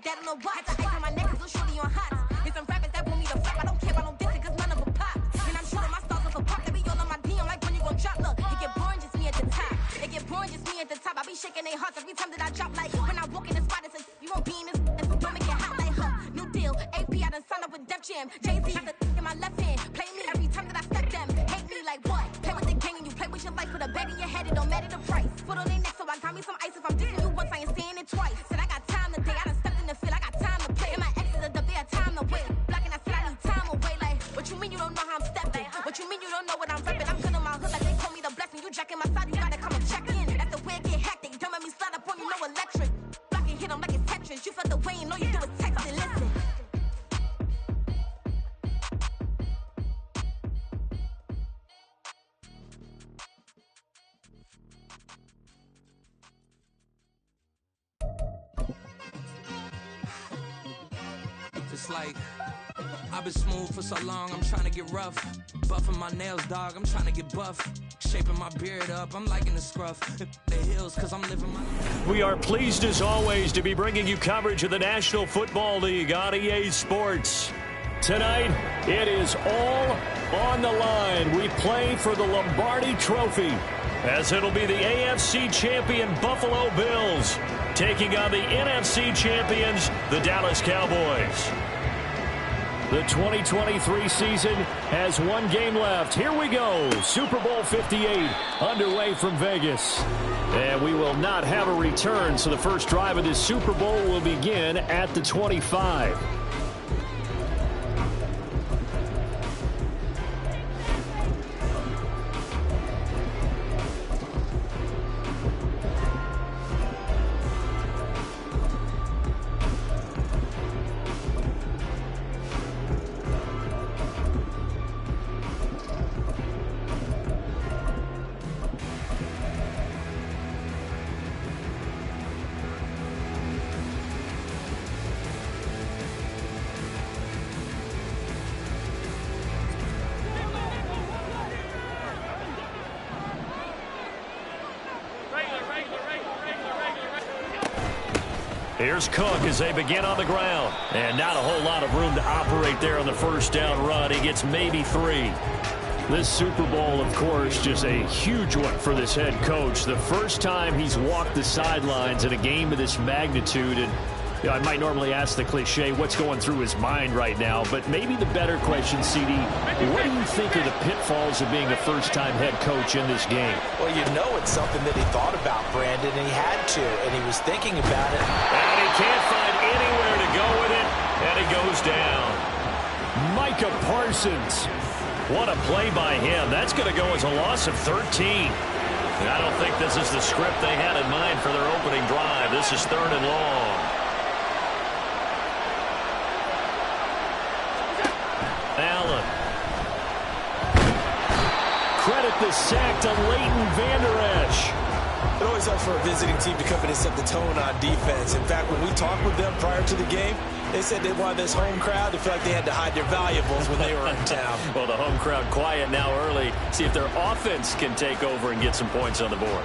that on the watch. Had the ice on my neck, so shorty on hot. It's some rappers that want me to flop. I don't care about no dissing, cause none of them pop. And I'm shooting my stars off a pop. They be all on my DM like when you gon' drop. Look, it get boring, just me at the top. It get boring, just me at the top. I be shaking their hearts every time that I drop. Like when I walk in the spot, it says, you won't be in this. Don't make it hot like her. New deal, AP, I done signed up with Def Jam. Jay-Z got the in my left hand. Play me every time that I step them. Hate me like what? Play with the game and you play with your life. Put a bet in your head, it don't matter the price. Put on their neck, so I got me some ice. If I'm dissing you once, I ain't saying it twice. Said I got time today, I done stepped in the field, I got time to play. And my exes are up there, time to wait. Blocking, I said I need time away. Like, what you mean you don't know how I'm stepping? What you mean you don't know what I'm repping? I'm good in my hood, like they call me the blessing. You jacking my side, you gotta come and check in. That's the way it get hectic. Don't make me slide up on you, no electric. Blocking, hit them like it's Tetris. You felt the way and all you do is text and listen. It's like, I've been smooth for so long, I'm trying to get rough. Buffing my nails, dog, I'm trying to get buff. Shaping my beard up, I'm liking the scruff. The hills, cause I'm living my life. We are pleased as always to be bringing you coverage of the National Football League on EA Sports. Tonight, it is all on the line. We play for the Lombardi Trophy, as it'll be the AFC champion Buffalo Bills taking on the NFC champions, the Dallas Cowboys. The 2023 season has one game left. Here we go. Super Bowl 58 underway from Vegas. And we will not have a return, so the first drive of this Super Bowl will begin at the 25. Here's Cook as they begin on the ground. And not a whole lot of room to operate there on the first down run. He gets maybe 3. This Super Bowl, of course, just a huge one for this head coach. The first time he's walked the sidelines in a game of this magnitude. And you know, I might normally ask the cliche, what's going through his mind right now? But maybe the better question, CD, what do you think of the pitfalls of being a first-time head coach in this game? Well, you know it's something that he thought about, Brandon, and he had to, and he was thinking about it. And he can't find anywhere to go with it, and he goes down. Micah Parsons. What a play by him. That's going to go as a loss of 13. And I don't think this is the script they had in mind for their opening drive. This is 3rd and long. Allen. Credit the sack to Leighton Vander Esch. It always helps for a visiting team to come in and set the tone on defense. In fact, when we talked with them prior to the game, they said they wanted this home crowd to feel like they had to hide their valuables when they were in town. Well, the home crowd quiet now early. See if their offense can take over and get some points on the board.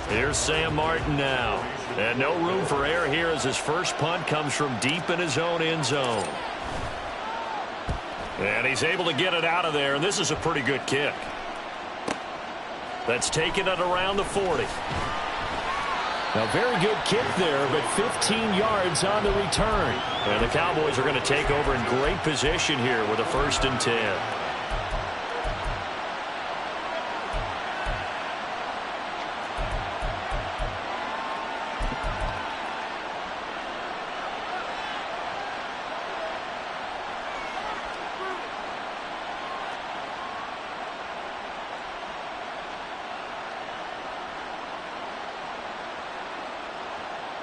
Here's Sam Martin now. And no room for error here as his first punt comes from deep in his own end zone. And he's able to get it out of there, and this is a pretty good kick. That's taken it around the 40. Now, very good kick there, but 15 yards on the return. And the Cowboys are going to take over in great position here with a 1st and 10.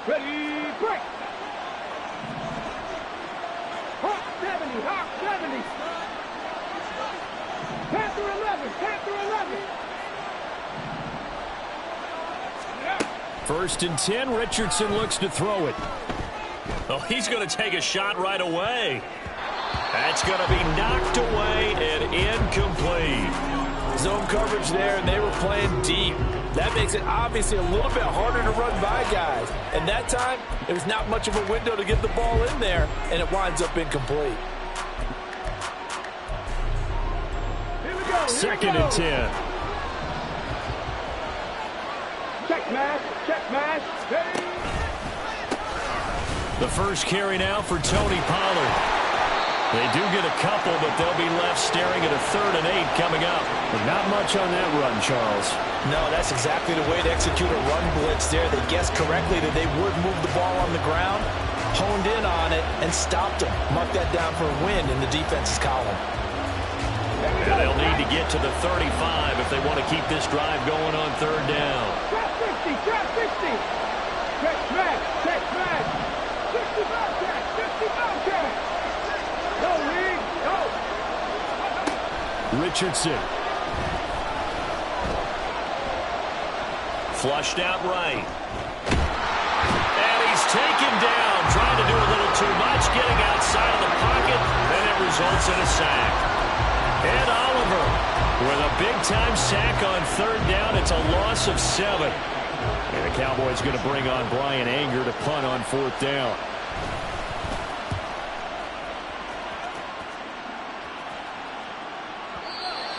Ready, break! Hawk 70, Hawk 70! Panther 11, Panther 11! 1st and 10, Richardson looks to throw it. Oh, he's going to take a shot right away. That's going to be knocked away and incomplete. Zone coverage there, and they were playing deep. That makes it obviously a little bit harder to run by guys. And that time, there's not much of a window to get the ball in there, and it winds up incomplete. Second and 10. Check mash, ready. The first carry now for Tony Pollard. They do get a couple, but they'll be left staring at a 3rd and 8 coming up. But not much on that run, Charles. No, that's exactly the way to execute a run blitz there. They guessed correctly that they would move the ball on the ground, honed in on it, and stopped them. Mark that down for a win in the defense's column. And they'll need to get to the 35 if they want to keep this drive going on 3rd down. Trap 60, trap 60. Check smash, 65 check, 65 check. No lead, no. Richardson. Flushed out right. And he's taken down, trying to do a little too much, getting outside of the pocket, and it results in a sack. Ed Oliver with a big-time sack on 3rd down. It's a loss of 7. And the Cowboys going to bring on Brian Anger to punt on 4th down.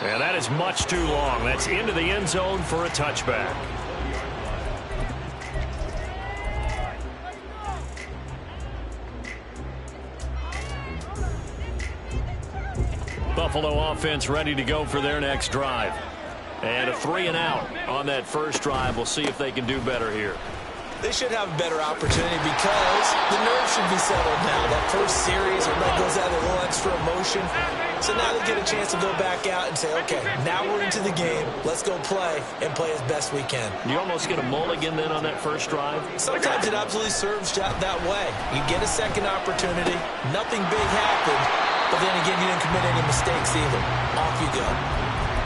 And that is much too long. That's into the end zone for a touchback. Buffalo offense ready to go for their next drive. And a 3-and-out on that first drive. We'll see if they can do better here. They should have a better opportunity because the nerves should be settled now. That first series, everybody goes out with a little extra emotion. So now they get a chance to go back out and say, okay, now we're into the game. Let's go play and play as best we can. You almost get a mulligan then on that first drive? Sometimes it absolutely serves that way. You get a second opportunity. Nothing big happened. But then again, you didn't commit any mistakes either. Off you go.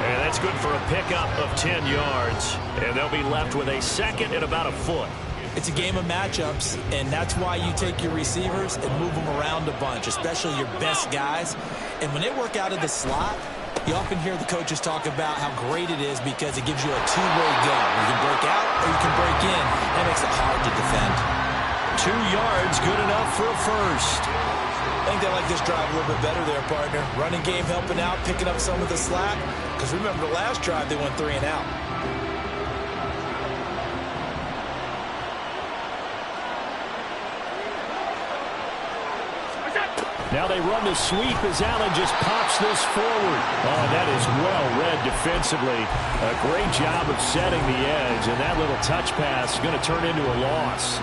And that's good for a pickup of 10 yards. And they'll be left with a second and about a foot. It's a game of matchups, and that's why you take your receivers and move them around a bunch, especially your best guys. And when they work out of the slot, you often hear the coaches talk about how great it is because it gives you a two-way go. You can break out or you can break in. That makes it hard to defend. 2 yards, good enough for a first. I think they like this drive a little bit better there, partner. Running game helping out, picking up some of the slack. Because remember, the last drive, they went 3-and-out. Now they run the sweep as Allen just pops this forward. Oh, that is well read defensively. A great job of setting the edge, and that little touch pass is going to turn into a loss.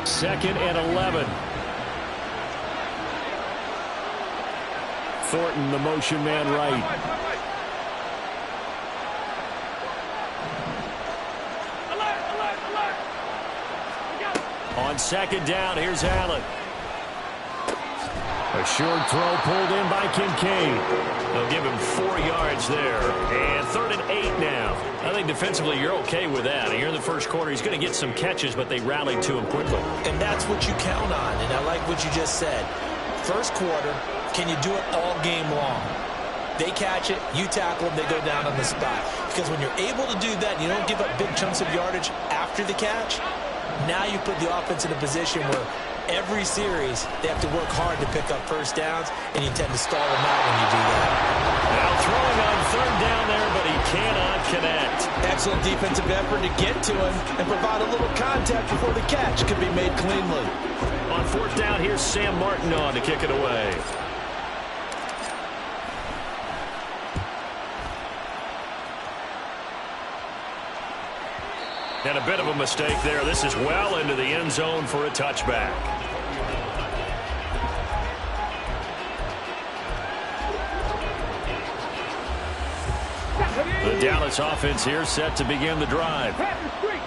Second and 11. Thornton, the motion man right. On second down, here's Allen. A short throw pulled in by Kincaid. They'll give him 4 yards there. And 3rd and 8 now. I think defensively you're okay with that. Here in the first quarter, he's going to get some catches, but they rallied to him quickly. And that's what you count on. And I like what you just said. First quarter, can you do it all game long? They catch it, you tackle them, they go down on the spot. Because when you're able to do that, you don't give up big chunks of yardage after the catch. Now you put the offense in a position where every series they have to work hard to pick up first downs, and you tend to stall them out when you do that. Now throwing on 3rd down there, but he cannot connect. Excellent defensive effort to get to him and provide a little contact before the catch could be made cleanly. On 4th down, here's Sam Martin on to kick it away. And a bit of a mistake there. This is well into the end zone for a touchback. The Dallas offense here set to begin the drive.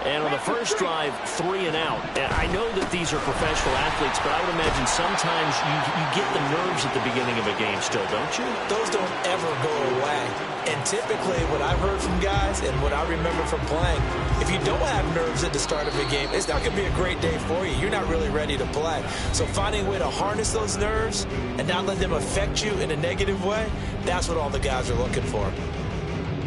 And on the first drive, 3 and out. And I know that these are professional athletes, but I would imagine sometimes you get the nerves at the beginning of a game still, don't you? Those don't ever go away. And typically what I've heard from guys and what I remember from playing, if you don't have nerves at the start of a game, it's not going to be a great day for you. You're not really ready to play. So finding a way to harness those nerves and not let them affect you in a negative way, that's what all the guys are looking for.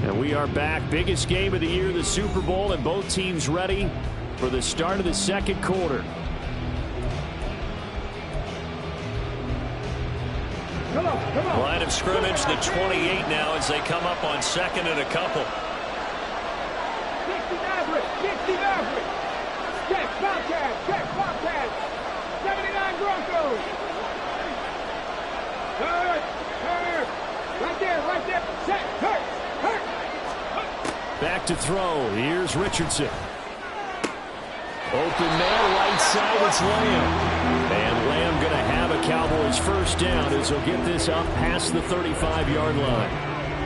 And we are back. Biggest game of the year, the Super Bowl, and both teams ready for the start of the second quarter. Come on. Line of scrimmage, the 28 now as they come up on second and a couple. 60 Maverick. Check, Bobcat. 79 Broncos. Hurt. Right there. Check, hurt. Back to throw. Here's Richardson. Open man, right side, it's Lamb. And Lamb going to have a Cowboys first down as he'll get this up past the 35-yard line.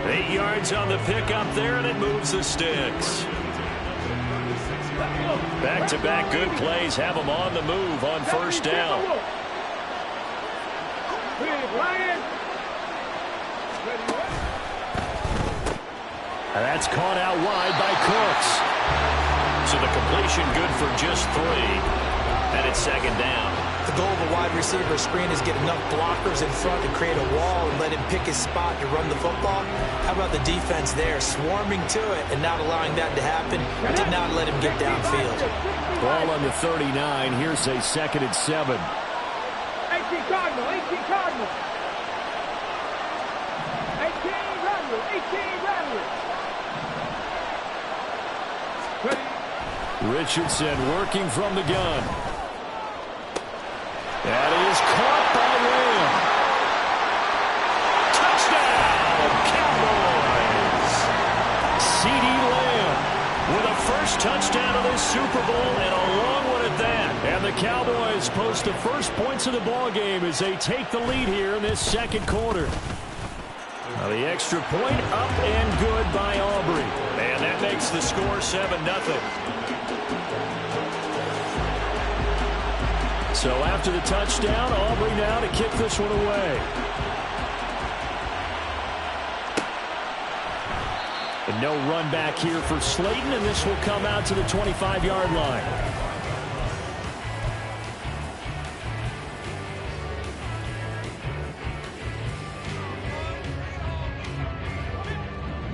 8 yards on the pickup there, and it moves the sticks. Back-to-back good plays have them on the move on first down. And that's caught out wide by Cooks. So the completion good for just 3. And it's second down. The goal of a wide receiver screen is get enough blockers in front to create a wall and let him pick his spot to run the football. How about the defense there, swarming to it and not allowing that to happen? Did not let him get downfield. Ball on the 39. Here's a 2nd and 7. 18 Cardinal. 18 Rattler. Richardson working from the gun. That is caught by Lamb. Touchdown, Cowboys! CeeDee Lamb with a first touchdown of this Super Bowl and a long one at that. And the Cowboys post the first points of the ball game as they take the lead here in this second quarter. Now the extra point up and good by Aubrey. And that makes the score 7-0. So after the touchdown, Aubrey now to kick this one away. And no run back here for Slayton, and this will come out to the 25-yard line.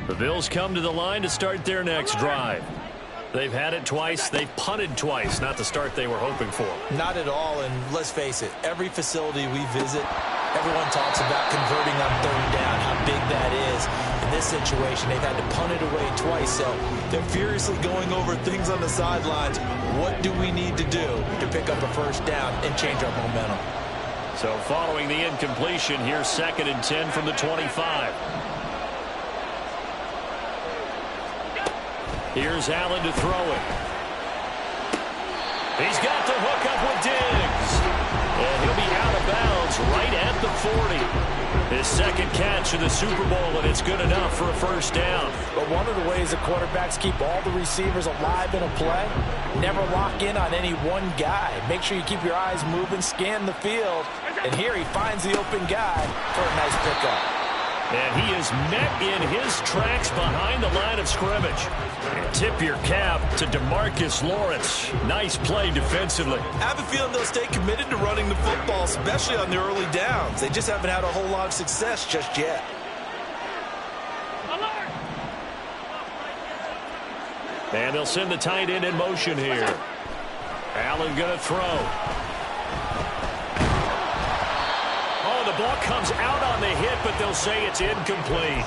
The Bills come to the line to start their next drive. They've had it twice. They've punted twice. Not the start they were hoping for. Not at all, and let's face it, every facility we visit, everyone talks about converting on third down, how big that is. In this situation, they've had to punt it away twice, so they're furiously going over things on the sidelines. What do we need to do to pick up a first down and change our momentum? So following the incompletion, here's 2nd and 10 from the 25. Here's Allen to throw it. He's got the hook up with Diggs. And he'll be out of bounds right at the 40. His second catch of the Super Bowl, and it's good enough for a first down. But one of the ways the quarterbacks keep all the receivers alive in a play, never lock in on any one guy. Make sure you keep your eyes moving, scan the field. And here he finds the open guy for a nice pickup. And he is met in his tracks behind the line of scrimmage. And tip your cap to DeMarcus Lawrence. Nice play defensively. I have a feeling they'll stay committed to running the football, especially on the early downs. They just haven't had a whole lot of success just yet. And they'll send the tight end in motion here. Allen going to throw. The ball comes out on the hit, but they'll say it's incomplete.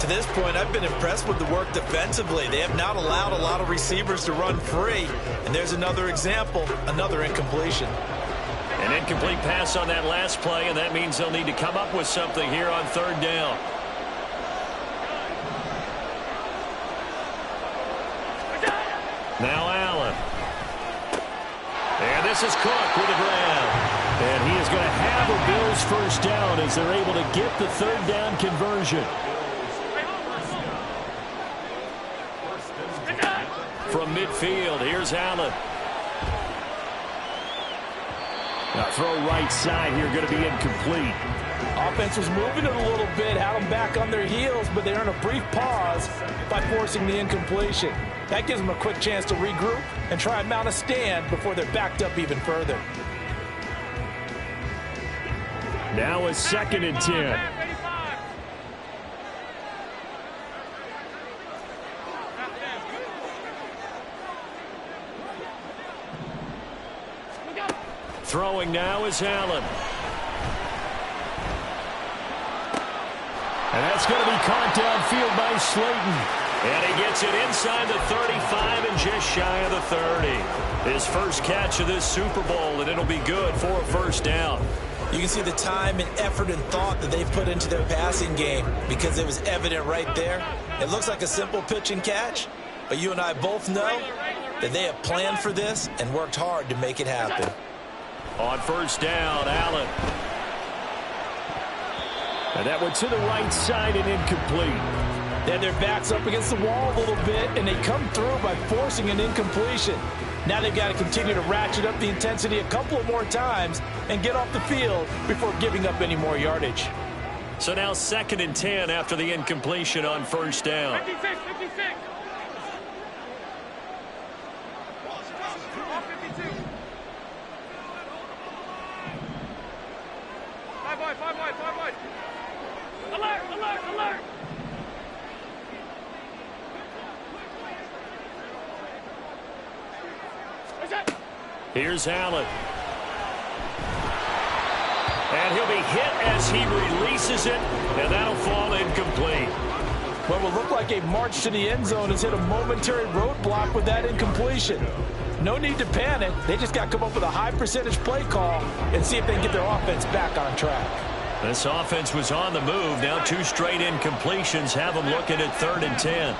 To this point, I've been impressed with the work defensively. They have not allowed a lot of receivers to run free. And there's another example, another incompletion. An incomplete pass on that last play, and that means they'll need to come up with something here on third down. Now Allen. And this is Cook with the grab. And he is going to have a Bills first down as they're able to get the third down conversion. From midfield, here's Allen. Now throw right side here, going to be incomplete. Offense was moving it a little bit, had them back on their heels, but they earned a brief pause by forcing the incompletion. That gives them a quick chance to regroup and try and mount a stand before they're backed up even further. Now a 2nd and 10. Throwing now is Allen. And that's going to be caught downfield by Slayton. And he gets it inside the 35 and just shy of the 30. His first catch of this Super Bowl, and it'll be good for a first down. You can see the time and effort and thought that they've put into their passing game because it was evident right there. It looks like a simple pitch and catch, but you and I both know that they have planned for this and worked hard to make it happen. On first down, Allen. And that went to the right side and incomplete. They had their backs up against the wall a little bit, and they come through by forcing an incompletion. Now they've got to continue to ratchet up the intensity a couple of more times and get off the field before giving up any more yardage. So now 2nd and 10 after the incompletion on first down. 56. 5 wide. Alert. Here's Allen. And he'll be hit as he releases it, and that'll fall incomplete. What will look like a march to the end zone has hit a momentary roadblock with that incompletion. No need to panic. They just got to come up with a high percentage play call and see if they can get their offense back on track. This offense was on the move. Now 2 straight incompletions have them looking at 3rd and 10.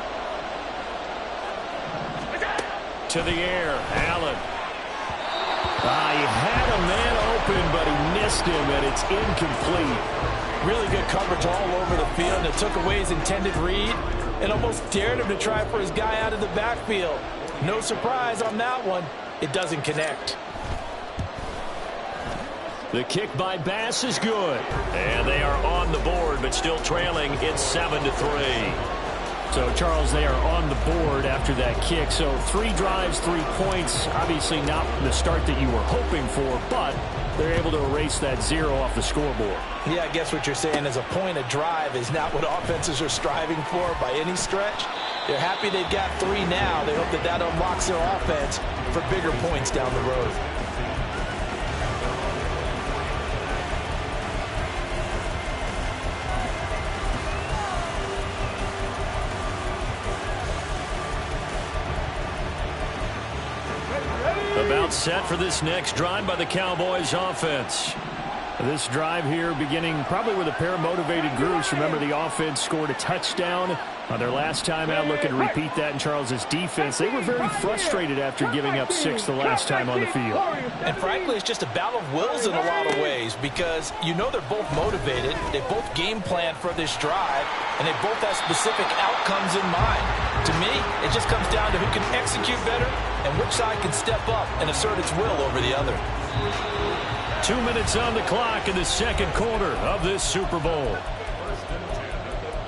To the air, Allen. He had a man open, but he missed him, and it's incomplete. Really good coverage all over the field. It took away his intended read and almost dared him to try for his guy out of the backfield. No surprise on that one. It doesn't connect. The kick by Bass is good. And they are on the board, but still trailing. It's 7-3. So, Charles, they are on the board after that kick. So 3 drives, 3 points. Obviously not the start that you were hoping for, but they're able to erase that 0 off the scoreboard. Yeah, I guess what you're saying is a point a drive is not what offenses are striving for by any stretch. They're happy they've got 3 now. They hope that that unlocks their offense for bigger points down the road. About set for this next drive by the Cowboys offense. This drive here beginning probably with a pair of motivated groups. Remember, the offense scored a touchdown on their last time out. Looking to repeat that in Charles's defense. They were very frustrated after giving up 6 the last time on the field. And frankly, it's just a battle of wills in a lot of ways because you know they're both motivated. They both game planned for this drive, and they both have specific outcomes in mind. To me, it just comes down to who can execute better and which side can step up and assert its will over the other. 2 minutes on the clock in the second quarter of this Super Bowl.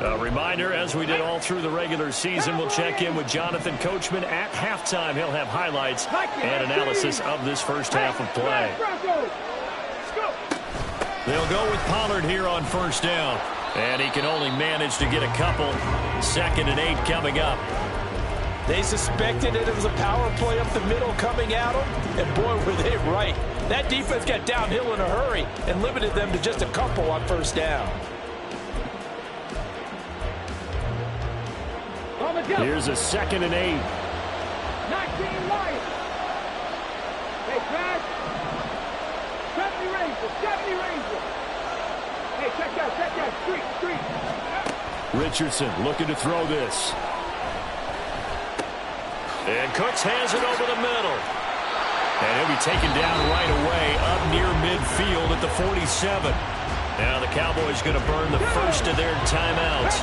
A reminder, as we did all through the regular season, we'll check in with Jonathan Coachman at halftime. He'll have highlights and analysis of this first half of play. They'll go with Pollard here on first down. And he can only manage to get a couple. 2nd and 8 coming up. They suspected it was a power play up the middle coming at them, and boy, were they right. That defense got downhill in a hurry and limited them to just a couple on first down. Here's a 2nd and 8. 19 Lions. Hey, Brad. 70 Rangers. Hey, check that. Street. Richardson looking to throw this. And Cooks has it over the middle. And he'll be taken down right away up near midfield at the 47. Now the Cowboys going to burn the first of their timeouts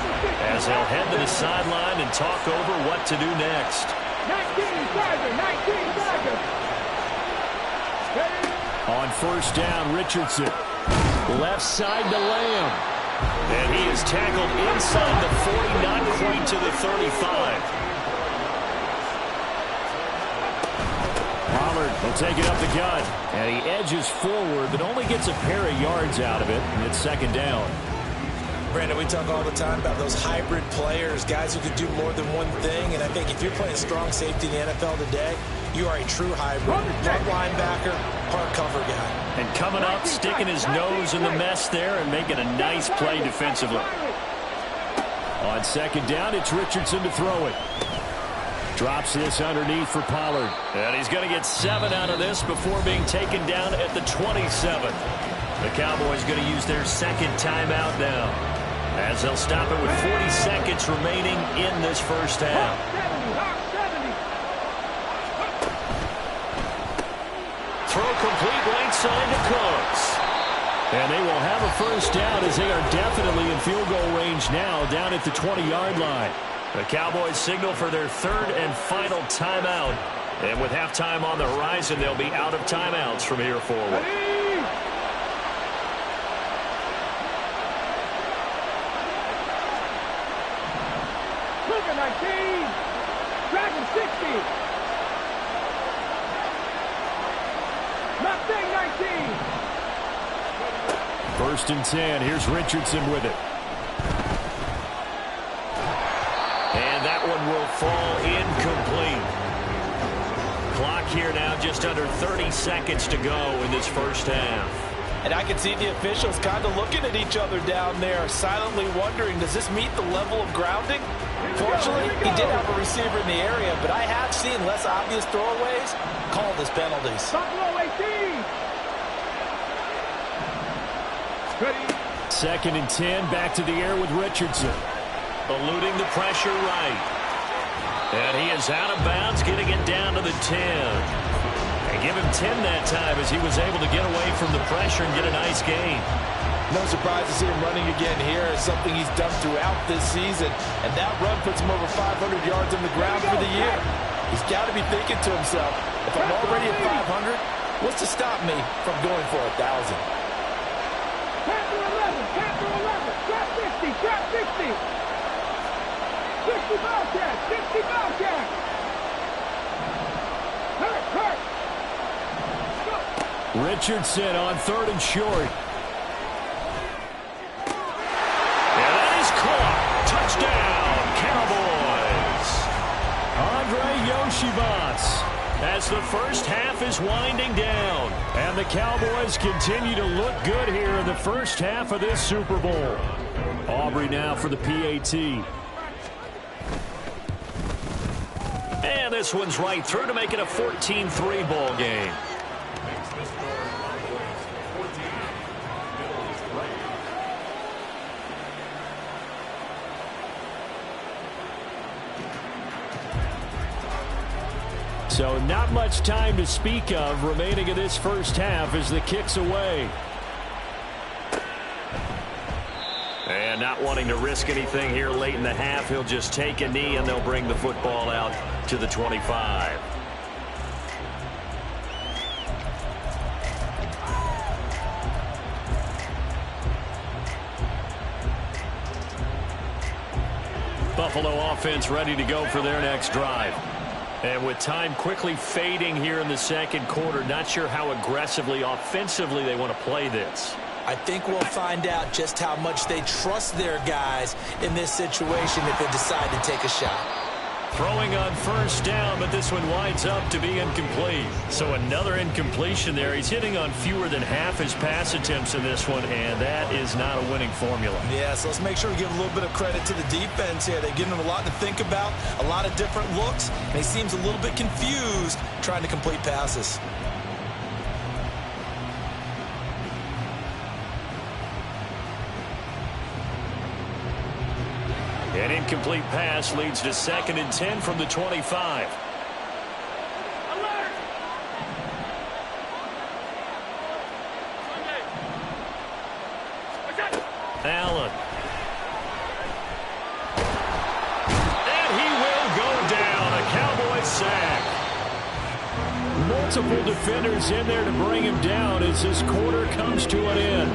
as they'll head to the sideline and talk over what to do next. 19 Tiger. On first down, Richardson. Left side to Lamb. And he is tackled inside the 40, not quite to the 35. Pollard will take it up the gut. And he edges forward, but only gets a pair of yards out of it. And it's second down. Brandon, we talk all the time about those hybrid players, guys who could do more than one thing. And I think if you're playing strong safety in the NFL today, you are a true hybrid. Front linebacker, hard cover guy. And coming up, sticking his nose in the mess there and making a nice play defensively. On second down, it's Richardson to throw it. Drops this underneath for Pollard. And he's going to get 7 out of this before being taken down at the 27. The Cowboys going to use their second timeout now, as they'll stop it with 40 seconds remaining in this first half. Throw complete right side to Cooks. And they will have a first down as they are definitely in field goal range now, down at the 20-yard line. The Cowboys signal for their third and final timeout. And with halftime on the horizon, they'll be out of timeouts from here forward. Cougar 19. Dragon 60. Mustang 19. First and 10. Here's Richardson with it. And that one will fall incomplete. Clock here now, just under 30 seconds to go in this first half. And I can see the officials kind of looking at each other down there, silently wondering, does this meet the level of grounding? Fortunately, he did have a receiver in the area, but I have seen less obvious throwaways called as penalties. Buffalo 18. Second and 10, back to the air with Richardson. Eluding the pressure right. And he is out of bounds, getting it down to the 10. And give him 10 that time as he was able to get away from the pressure and get a nice gain. No surprise to see him running again here. It's something he's done throughout this season. And that run puts him over 500 yards on the ground for the year. He's got to be thinking to himself, if I'm already at 500, what's to stop me from going for 1,000? Captain 11. Trap 60. Trap 60. 60 Bobcat. 60 Bobcat. Hurt. Richardson on third and short. And that is caught. Touchdown, Cowboys. Andre Yoshibats, as the first half is winding down. And the Cowboys continue to look good here in the first half of this Super Bowl. Aubrey now for the PAT. And this one's right through to make it a 14-3 ball game. So not much time to speak of remaining in this first half as the kick's away. And not wanting to risk anything here late in the half, he'll just take a knee and they'll bring the football out to the 25. Buffalo offense ready to go for their next drive. And with time quickly fading here in the second quarter, not sure how aggressively, offensively they want to play this. I think we'll find out just how much they trust their guys in this situation if they decide to take a shot. Throwing on first down, but this one winds up to be incomplete. So another incompletion there. He's hitting on fewer than half his pass attempts in this one, and that is not a winning formula. Yeah, so let's make sure we give a little bit of credit to the defense here. They've given him a lot to think about, a lot of different looks, and he seems a little bit confused trying to complete passes. An incomplete pass leads to second and 10 from the 25. Allen. And he will go down. A Cowboy sack. Multiple defenders in there to bring him down as this quarter comes to an end.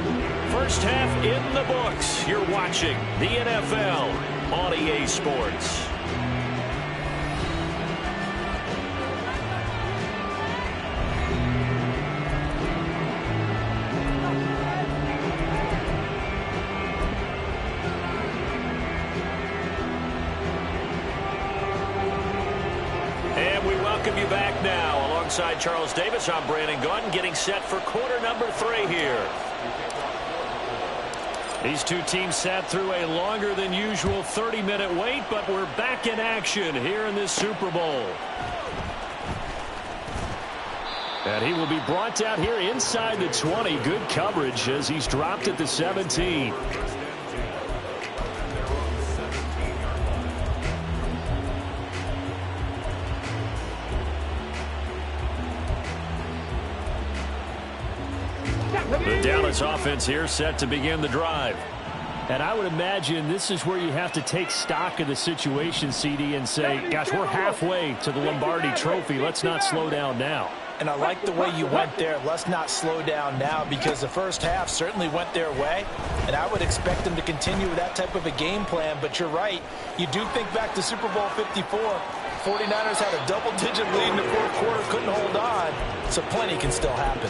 First half in the books. You're watching the NFL on EA Sports. You back now alongside Charles Davis. I'm Brandon Gaudin, getting set for quarter number 3 here. These two teams sat through a longer than usual 30-minute wait, but we're back in action here in this Super Bowl. And he will be brought down here inside the 20. Good coverage as he's dropped at the 17. The Dallas offense here set to begin the drive. And I would imagine this is where you have to take stock of the situation, CD, and say, gosh, we're halfway to the Lombardi Trophy. Let's not slow down now. And I like the way you went there. Let's not slow down now, because the first half certainly went their way. And I would expect them to continue with that type of a game plan. But you're right. You do think back to Super Bowl 54. 49ers had a double-digit lead in the fourth quarter, couldn't hold on. So plenty can still happen.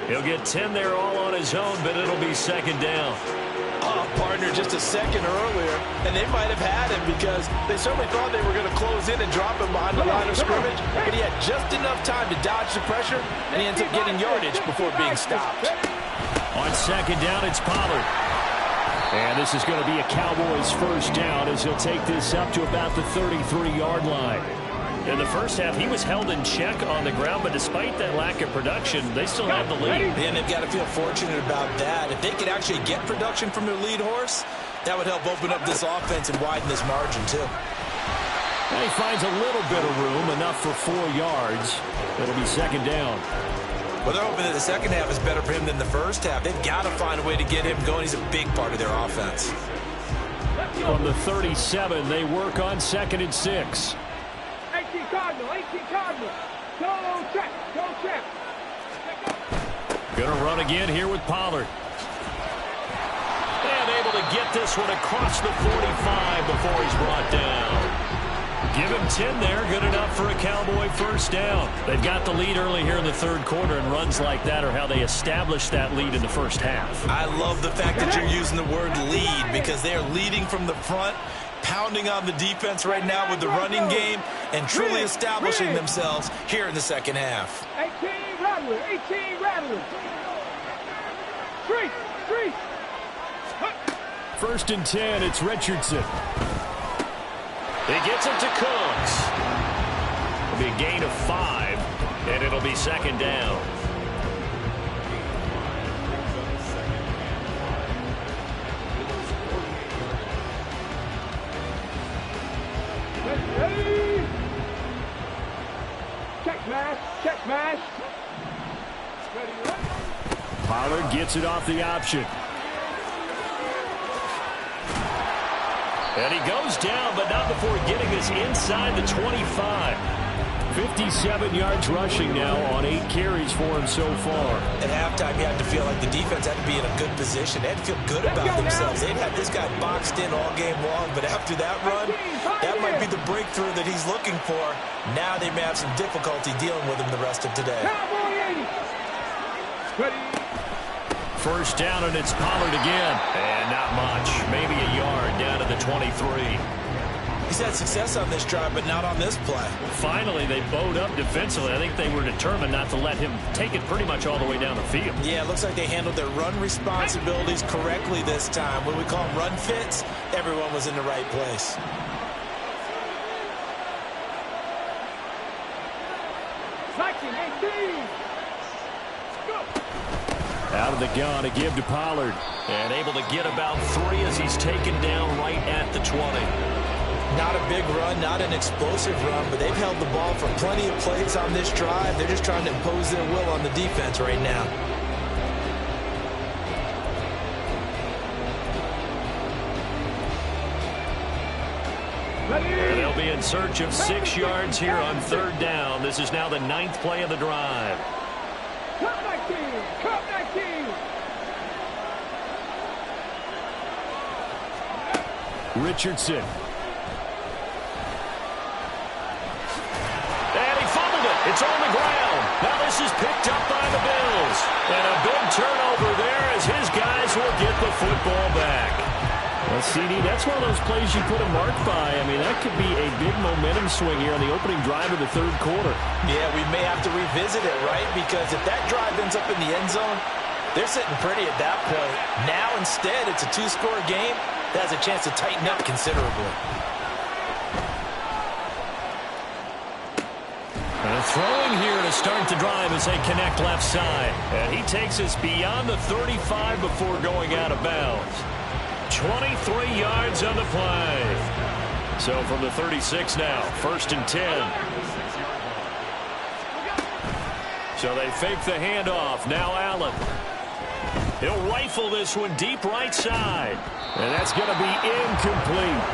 He'll get 10 there all on his own, but it'll be second down. Oh, partner, just a second earlier, and they might have had him because they certainly thought they were going to close in and drop him behind the line of scrimmage, but he had just enough time to dodge the pressure, and he ends up getting yardage before being stopped. On second down, it's Pollard. And this is going to be a Cowboys first down as he'll take this up to about the 33-yard line. In the first half, he was held in check on the ground, but despite that lack of production, they still have the lead. And they've got to feel fortunate about that. If they could actually get production from their lead horse, that would help open up this offense and widen this margin, too. And he finds a little bit of room, enough for 4 yards. It'll be second down. Well, they're hoping that the second half is better for him than the first half. They've got to find a way to get him going. He's a big part of their offense. From the 37, they work on 2nd and 6. 18 Cardinal. Go check. Gonna run again here with Pollard. And able to get this one across the 45 before he's brought down. Give him 10 there, good enough for a Cowboy first down. They've got the lead early here in the third quarter, and runs like that are how they established that lead in the first half. I love the fact that you're using the word lead, because they are leading from the front, pounding on the defense right now with the running game, and truly establishing themselves here in the second half. 18 Rattler. Three. First and 10, it's Richardson. He gets it to Cooks. It'll be a gain of 5, and it'll be second down. Check mash. Pollard gets it off the option. And he goes down, but not before getting this inside the 25. 57 yards rushing now on 8 carries for him so far. At halftime, you had to feel like the defense had to be in a good position. They had to feel good about themselves. They'd had this guy boxed in all game long, but after that run, that might be the breakthrough that he's looking for. Now they may have some difficulty dealing with him the rest of today. First down, and it's Pollard again. And not much. Maybe a yard down to the 23. He's had success on this drive, but not on this play. Finally, they bowed up defensively. I think they were determined not to let him take it pretty much all the way down the field. Yeah, it looks like they handled their run responsibilities correctly this time. What we call them run fits, everyone was in the right place. Out of the gun to give to Pollard. And able to get about 3 as he's taken down right at the 20. Not a big run, not an explosive run, but they've held the ball for plenty of plays on this drive. They're just trying to impose their will on the defense right now. in search of 6 yards here on 3rd down. This is now the 9th play of the drive. Cut that team! Cut that team! Richardson. And he fumbled it. It's on the ground. Now this is picked up by the Bills. And a big turnover there as his guys will get the football back. Well, CD, that's one of those plays you put a mark by. I mean, that could be a big momentum swing here on the opening drive of the 3rd quarter. Yeah, we may have to revisit it, right? Because if that drive ends up in the end zone, they're sitting pretty at that point. Now, instead, it's a 2-score game that has a chance to tighten up considerably. And throwing here to start the drive as they connect left side. And he takes us beyond the 35 before going out of bounds. 23 yards on the play. So from the 36 now, 1st and 10. So they fake the handoff. Now Allen. He'll rifle this one deep right side. And that's going to be incomplete.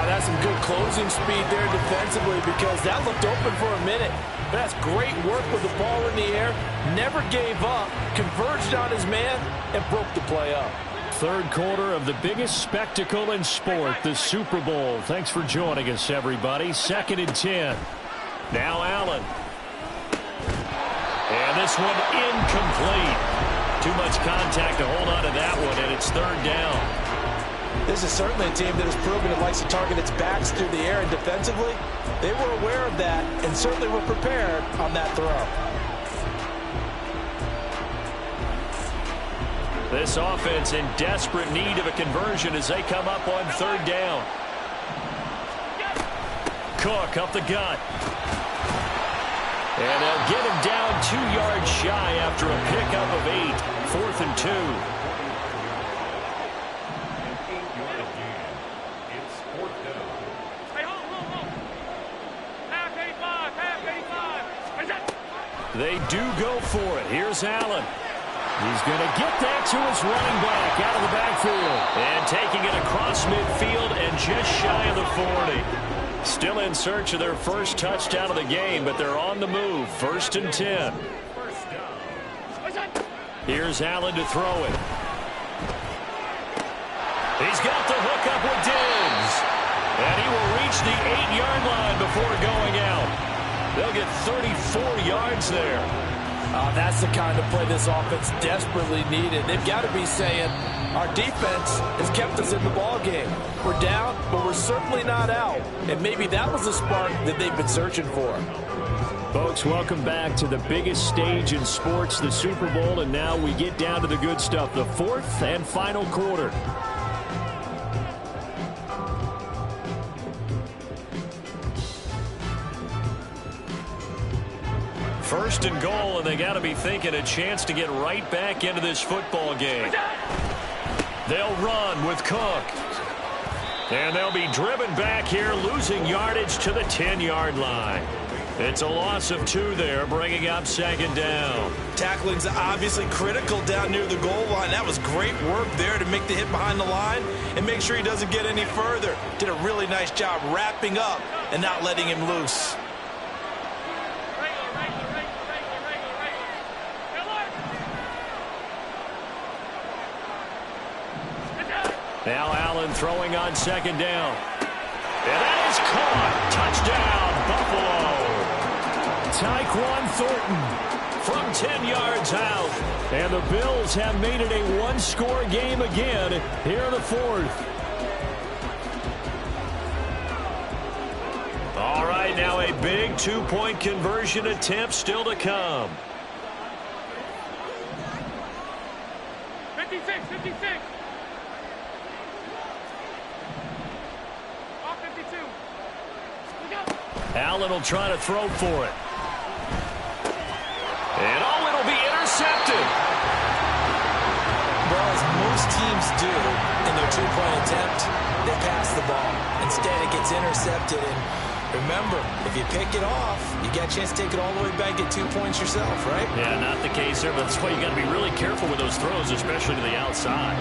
That's some good closing speed there defensively because that looked open for a minute. That's great work with the ball in the air. Never gave up, converged on his man, and broke the play up. 3rd quarter of the biggest spectacle in sport, the Super Bowl. Thanks for joining us, everybody. 2nd and 10. Now Allen. And this one incomplete. Too much contact to hold on to that one, and it's 3rd down. This is certainly a team that has proven it likes to target its backs through the air, and defensively, they were aware of that and certainly were prepared on that throw. This offense in desperate need of a conversion as they come up on 3rd down. Cook up the gut. And they'll get him down 2 yards shy after a pickup of 8. 4th and 2. They do go for it. Here's Allen. He's going to get that to his running back out of the backfield. And taking it across midfield and just shy of the 40. Still in search of their first touchdown of the game, but they're on the move. 1st and 10. Here's Allen to throw it. He's got the hook up with Diggs. And he will reach the 8-yard line before going out. They'll get 34 yards there. That's the kind of play this offense desperately needed. They've got to be saying, our defense has kept us in the ballgame. We're down, but we're certainly not out. And maybe that was the spark that they've been searching for. Folks, welcome back to the biggest stage in sports, the Super Bowl. And now we get down to the good stuff, the 4th and final quarter. First and goal, and they got to be thinking a chance to get right back into this football game. They'll run with Cook. And they'll be driven back here, losing yardage to the 10-yard line. It's a loss of 2 there, bringing up 2nd down. Tackling's obviously critical down near the goal line. That was great work there to make the hit behind the line and make sure he doesn't get any further. Did a really nice job wrapping up and not letting him loose. Now Allen throwing on 2nd down. And that is caught. Touchdown, Buffalo. Tyquan Thornton from 10 yards out. And the Bills have made it a 1-score game again here in the 4th. All right, now a big 2-point conversion attempt still to come. 56, 56. Allen will try to throw for it. And it'll be intercepted. Well, as most teams do in their 2-point attempt, they pass the ball. Instead, it gets intercepted. And remember, if you pick it off, you get a chance to take it all the way back, get 2 points yourself, right? Yeah, not the case there, but that's why you got to be really careful with those throws, especially to the outside.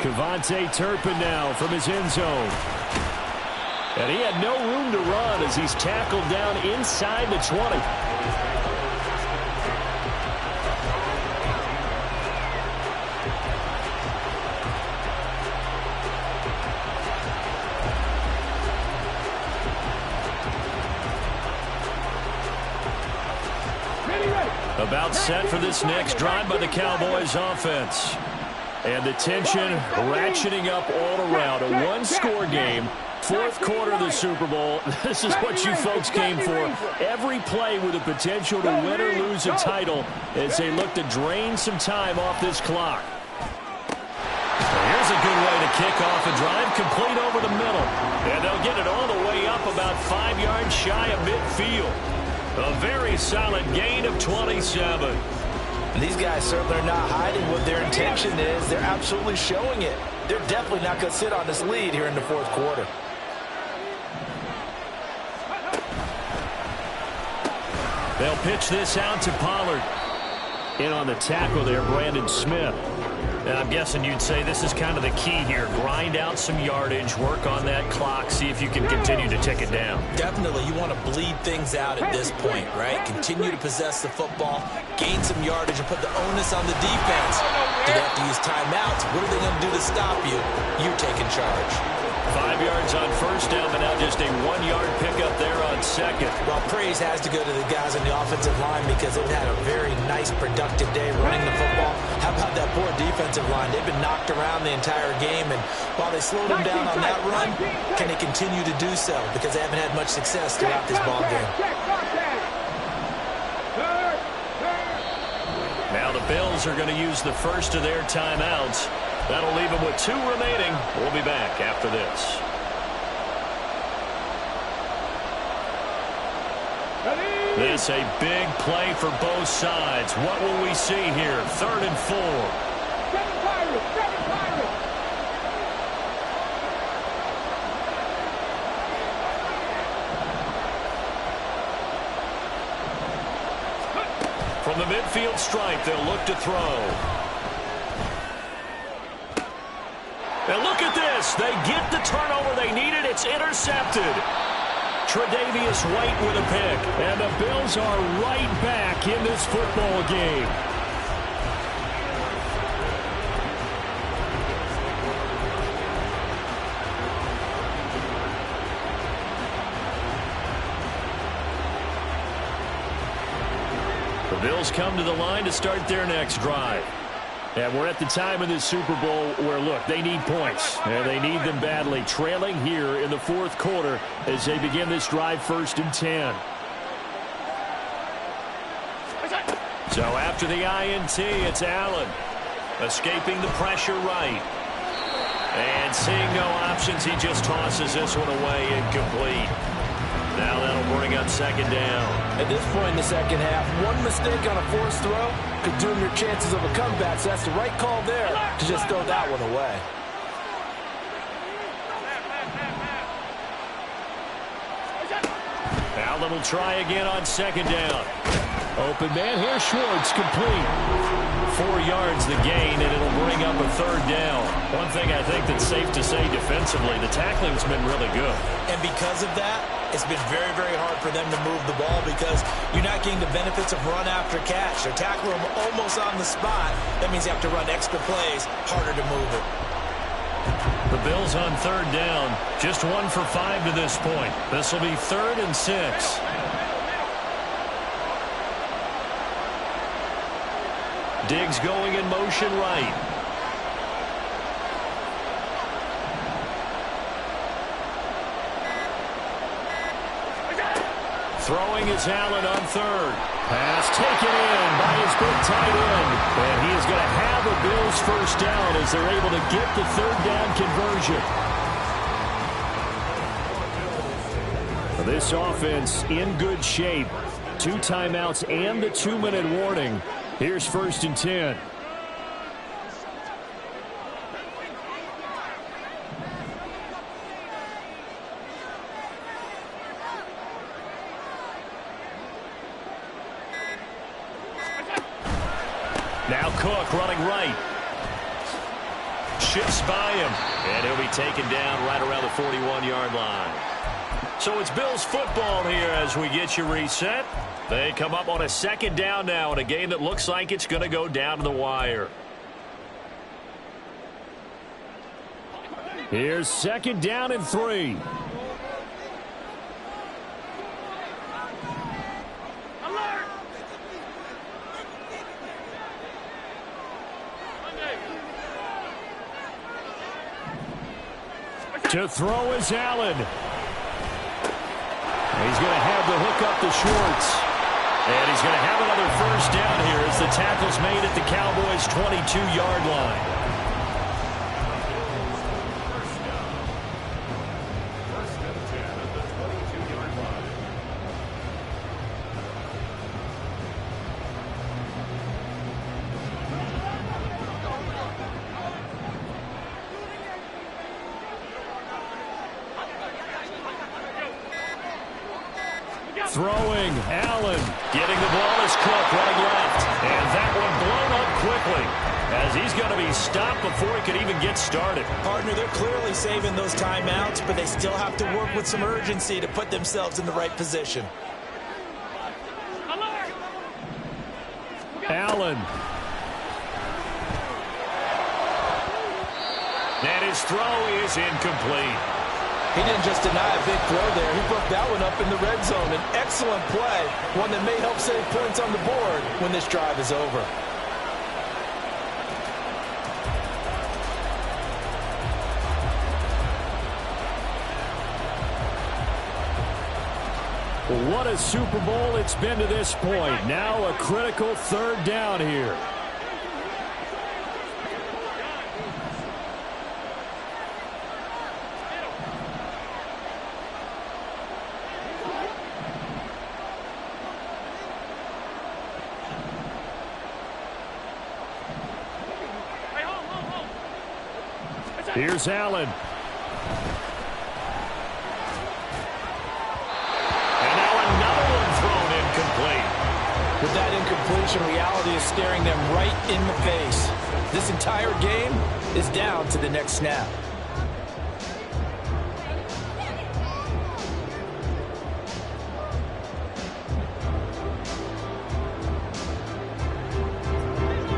KaVontae Turpin now from his end zone. And he had no room to run as he's tackled down inside the 20. About set for this next drive by the Cowboys offense. And the tension ratcheting up all around. A one-score game. Fourth quarter of the Super Bowl. This is what you folks came for. Every play with the potential to win or lose a title as they look to drain some time off this clock. Here's a good way to kick off a drive, complete over the middle. And they'll get it all the way up about 5 yards shy of midfield. A very solid gain of 27. And these guys certainly are not hiding what their intention is. They're absolutely showing it. They're definitely not going to sit on this lead here in the fourth quarter. They'll pitch this out to Pollard. In on the tackle there, Brandon Smith. And I'm guessing you'd say this is kind of the key here. Grind out some yardage, work on that clock, see if you can continue to tick it down. Definitely, you want to bleed things out at this point, right? Continue to possess the football, gain some yardage, and put the onus on the defense. Do they have to use timeouts? What are they going to do to stop you? You're taking charge. 5 yards on first down, but now just a 1 yard pickup there on second. Well, praise has to go to the guys on the offensive line because they've had a very nice, productive day running the football. How about that poor defensive line? They've been knocked around the entire game, and while they slowed them down on that run, can they continue to do so? Because they haven't had much success throughout this ball game. Now the Bills are going to use the first of their timeouts. That'll leave them with 2 remaining. We'll be back after this. This a big play for both sides. What will we see here? 3rd and 4. From the midfield stripe, they'll look to throw. And look at this. They get the turnover they needed. It's intercepted. Tre'Davious White with a pick. And the Bills are right back in this football game. The Bills come to the line to start their next drive. And we're at the time of this Super Bowl where, look, they need points. And they need them badly. Trailing here in the fourth quarter as they begin this drive 1st and 10. So after the INT, it's Allen. Escaping the pressure right. And seeing no options, he just tosses this one away incomplete. Now that'll bring up 2nd down. At this point in the second half, one mistake on a forced throw could doom your chances of a comeback. So that's the right call there to just throw that one away. Allen will try again on 2nd down. Open man here, Schwartz, complete. 4 yards the gain, and it'll bring up a 3rd down. One thing I think that's safe to say defensively, the tackling's been really good. And because of that, it's been very, very hard for them to move the ball because you're not getting the benefits of run after catch. They're tackling them almost on the spot. That means you have to run extra plays, harder to move it. The Bills on 3rd down, just 1 for 5 to this point. This will be 3rd and 6. Diggs going in motion right. Throwing is Allen on 3rd. Pass taken in by his big tight end. And he is going to have a Bills 1st down as they're able to get the 3rd down conversion. This offense in good shape. 2 timeouts and the 2-minute warning. Here's 1st and 10. Now Cook running right. shifts by him, and he'll be taken down right around the 41-yard line. So it's Bills football here as we get you reset. They come up on a second down now in a game that looks like it's going to go down to the wire. Here's second down and 3. To throw is Allen. He's going to have the hook up to Schwartz. And he's going to have another first down here as the tackle's made at the Cowboys' 22-yard line. Throwing, Allen, getting the ball as Cook running left. And that one blown up quickly as he's going to be stopped before he could even get started. Partner, they're clearly saving those timeouts, but they still have to work with some urgency to put themselves in the right position. Allen. And his throw is incomplete. He didn't just deny a big throw there. He broke that one up in the red zone. An excellent play, one that may help save points on the board when this drive is over. What a Super Bowl it's been to this point. Now a critical third down here. Here's Allen. And now another one thrown incomplete. With that incompletion, reality is staring them right in the face. This entire game is down to the next snap.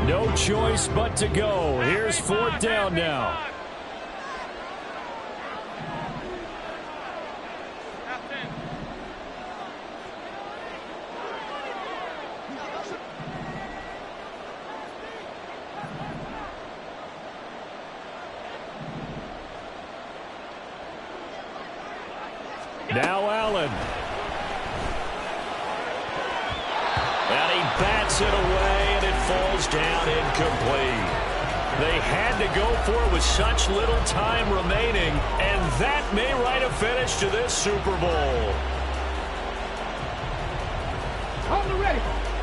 No choice but to go. Here's fourth down now. Now Allen. And he bats it away, and it falls down incomplete. They had to go for it with such little time remaining, and that may write a finish to this Super Bowl.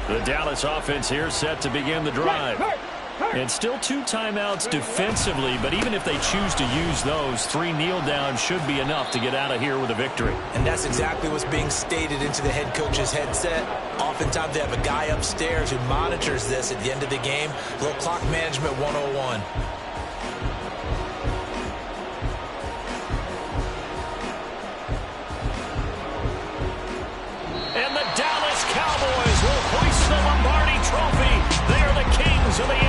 The Dallas offense here set to begin the drive. And still 2 timeouts defensively, but even if they choose to use those, 3 kneel downs should be enough to get out of here with a victory. And that's exactly what's being stated into the head coach's headset. Oftentimes they have a guy upstairs who monitors this at the end of the game. A little clock management 101. And the Dallas Cowboys will hoist the Lombardi Trophy. They are the kings of the